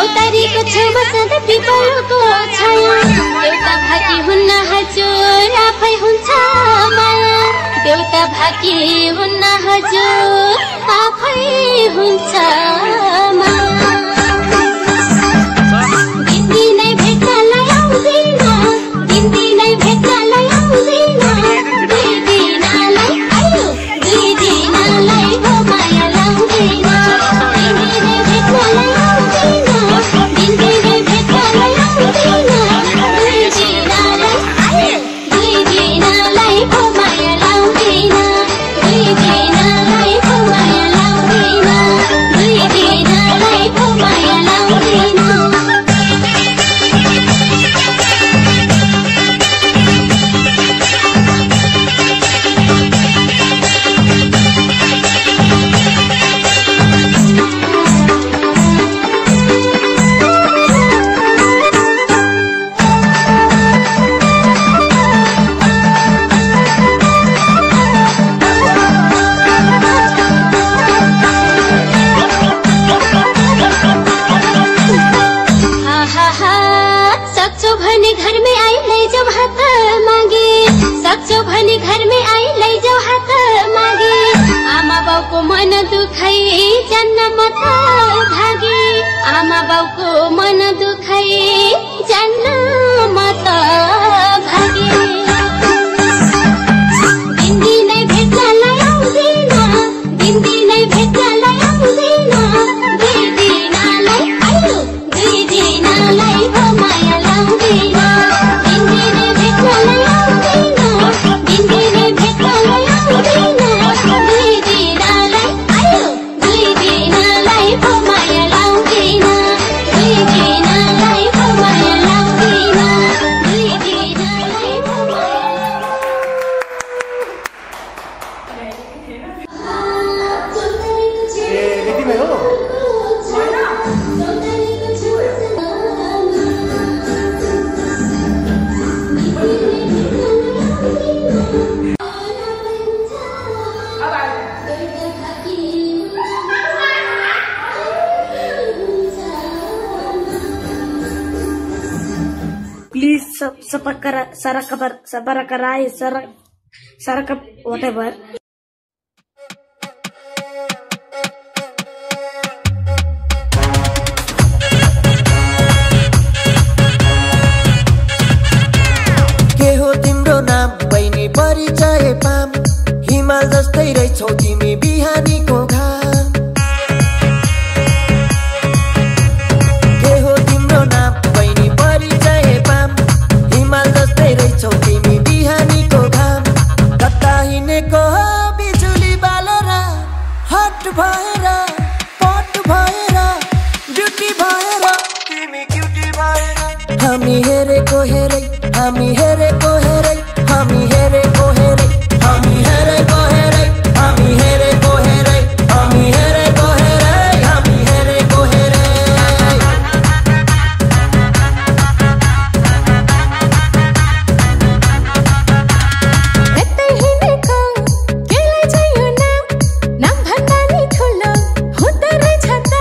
चौतारीको छेउमा सधैँ पिपलको छाया देउता भाकी हुन्न हजुर आफै हुन्छ माया देउता भाकी हुन्न हजुर आफै हुन्छ माया दिनदिनै भेट्नलाई आउँदिन दिनदिनै भेट्नलाई आउँदिन दुई दिनलाई आयो दुई दिनलाई हो माया लाउँदिन दिनदिनै भेट्नलाई आउँदिन दिनदिनै भेट्नलाई आउँदिन दुई दिनलाई आयो दुई दिनलाई हो माया लाउँदिन दुई दिनलाई हो माया लाउँदिन दुई दिनलाई हो माया लाउँदिन सक्छौ भने घरमै आई लैजाऊ हात मागे आमा बाउको मन दुखाइ जान्न म त भागे आमा बाउको मन दुखाइ जान्न म त भागे दिनदिनै भेट्नलाई आउँदिन दिनदिनै भेट्नलाई आउँदिन दुई दिनलाई आयो दुई दिनलाई हो माया लाउँदिन दिनदिनै भेट्नलाई आउँदिन दिनदिनै भेट्नलाई आउँदिन दुई दिनलाई आयो दुई दिनलाई हो माया लाउँदिन दुई दिनलाई हो माया लाउँदिन दुई दिनलाई हो माया Please subscribe, whatever. के हो तिम्रो नाम बहिनी परिचय पाम हिमाल जस्तै रहेछौ तिमी बिहानीको घाम के हो तिम्रो नाम बहिनी परिचय पाम हिमाल जस्तै रहेछौ तिमी बिहानीको घाम कता हिँडेको हो बिजुली बालेर हट भएर पट भएर ब्युटी भएर तिमी क्युटी भएर हामी हेरेको हेरै हामी हेरेको हेरै हामी हेरेको हेरै हामी हेरेको हेरै हामी हेरेको हेरै हामी हेरेको हेरै हामी हेरेको हेरै यतै हिँडेको केलाई चाहियो नाम नाम भन्दा नि ठुलो हुँदो रहेछ त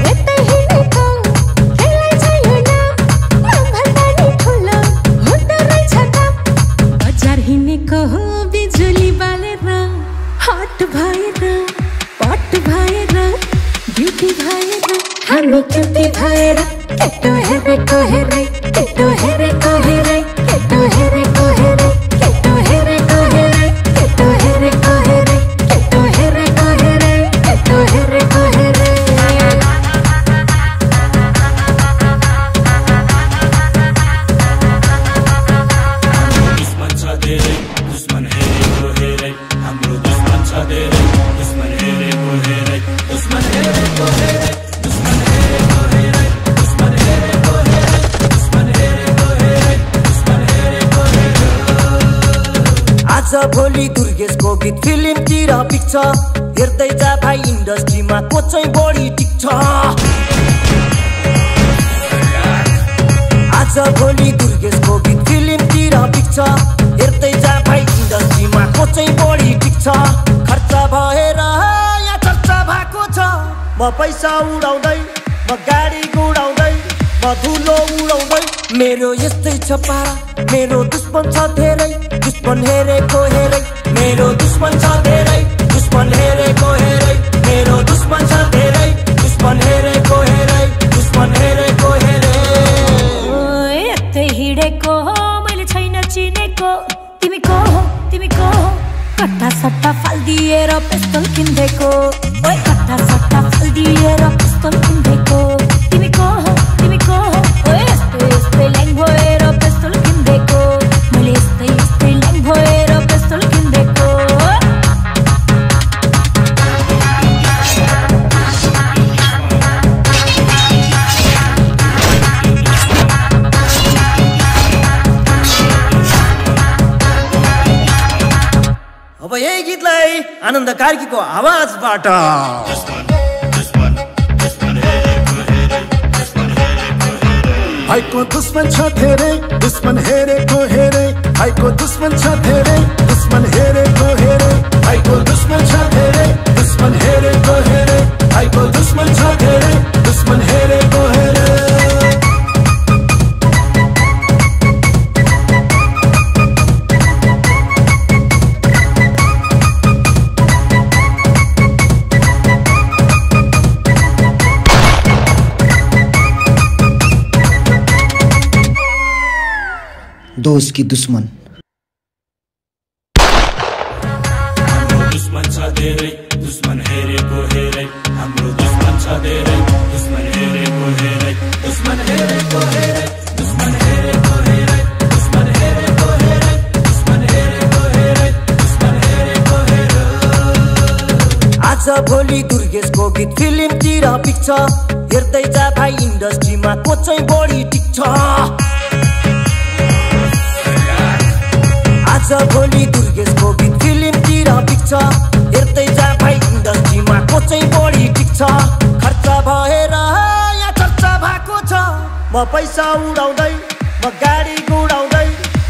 यतै हिँडेको केलाई चाहियो नाम नाम भन्दा नि ठुलो हुँदो रहेछ त बजार हिँडेको हो बिजुली बालेर हट भएर पट भएर ब्युटी भएर हामी क्युटी भएर केटो हेरेको हेरै केटो हेरेको हेरै केटो हेरेको हेरै केटो हेरेको हेरै केटो हेरेको हेरै केटो हेरेको हेरै केटो हेरेको हेरै दुश्मन छ धेरै दुश्मन हेरेको हेरै हाम्रो दुश्मन छ धेरै दुश्मन हेरेको हेरै दुश्मन हेरेको हेरै दुश्मन हेरेको हेरै दुश्मन हेरेको हेरै दुश्मन हेरेको हेरै दुश्मन हेरेको हेरै आज भोलि दुर्गेशको गीत फिल्मतिर पिक्छ हेर्दै जा भाइ इन्डस्ट्रीमा को चाहिँ बढी टिक्छ आज भोलि दुर्गेशको गीत फिल्मतिर पिक्छ हेर्दै जा भाइ इन्डस्ट्रीमा को चाहिँ बढी टिक्छ खर्च भएर या चर्चा भएको म पैसा उडाउँदै म गाडी गुडाउँदै म धुलो उडाउँदै मेरो यस्तै छ पारा मेरो दुश्मन छ धेरै दुश्मन हेरेको हेरै मेरो दुश्मन छ धेरै दुश्मन हेरेको हेरै मेरो दुश्मन छ धेरै दुश्मन हेरेको हेरै दुश्मन हेरेको हेरै यतै हिँडेको हो मैले छैन चिनेको तिमी को हो कट्टा सट्टा फाल्दिएर पिस्तल किन्देको ओए कट्टा सट्टा फाल्दिएर पिस्तल किन्देको तिमी को हो ओए यस्तै ल्याङ भएर पिस्तल किन्देको मैले यस्तै ल्याङ भएर पिस्तल किन्देको अब यही गीतलाई आनन्द कार्कीको आवाजबाट भाइको दुश्मन छ धेरै दुश्मन हेरेको हेरे भाइको दुश्मन छ धेरै दुश्मन हेरेको हेरे भाइको दुश्मन छ धेरै दुश्मन हेरेको हेरे भाइको दुश्मन छ धेरै दुश्मन हेरेको हेरे दोस्त की दुश्मन हाम्रो दुश्मन छ धेरै दुश्मन हेरेको हेरै हाम्रो दुश्मन छ धेरै दुश्मन हेरेको हेरै दुश्मन हेरेको हेरै दुश्मन हेरेको हेरै दुश्मन हेरेको हेरै दुश्मन हेरेको हेरै दुश्मन हेरेको हेरै आज भोलि दुर्गेशको गीत फिल्मतिर पिक्छ हेर्दै जा भाइ इन्डस्ट्रीमा को चाहिँ बढी टिक्छ आज भोलि दुर्गेशको गीत फिल्मतिर पिक्छ हेर्दै जा भाइ इन्डस्ट्रीमा को चाहिँ बढी टिक्छ खर्च भएर यहाँ चर्चा भएको छ म पैसा उडाउँदै म गाडी गुडाउँदै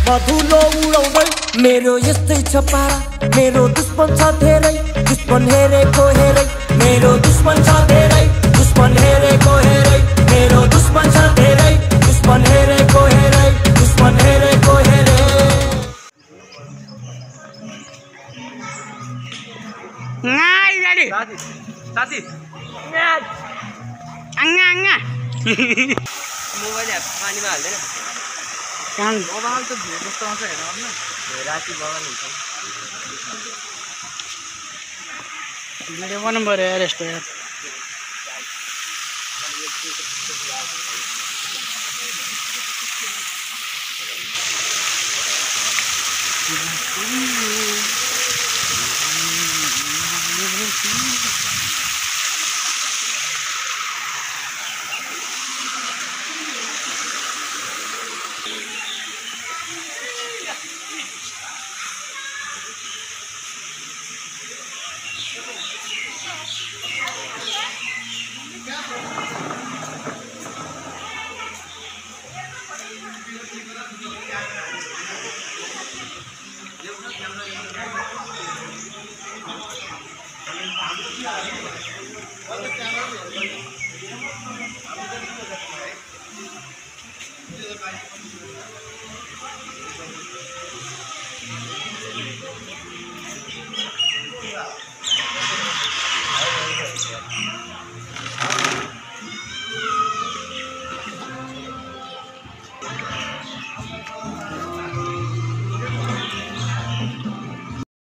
म धुलो उडाउँदै मेरो यस्तै छ पारा मेरो दुश्मन छ धेरै दुश्मन हेरेको हेरै मेरो दुश्मन छ धेरै दुश्मन हेरेको हेरै मेरो दुश्मन छ धेरै दुश्मन हेरेको हेरै दुश्मन हेरेको हेरै Ngai jadi. Tati. Ngai. Anga. Mobile पानीमा हाल्दैन Kan. बबाल त धुलो जस्तो आउँछ हेर्नु न राति बबाल हुन्छ Video one number arrest yaar.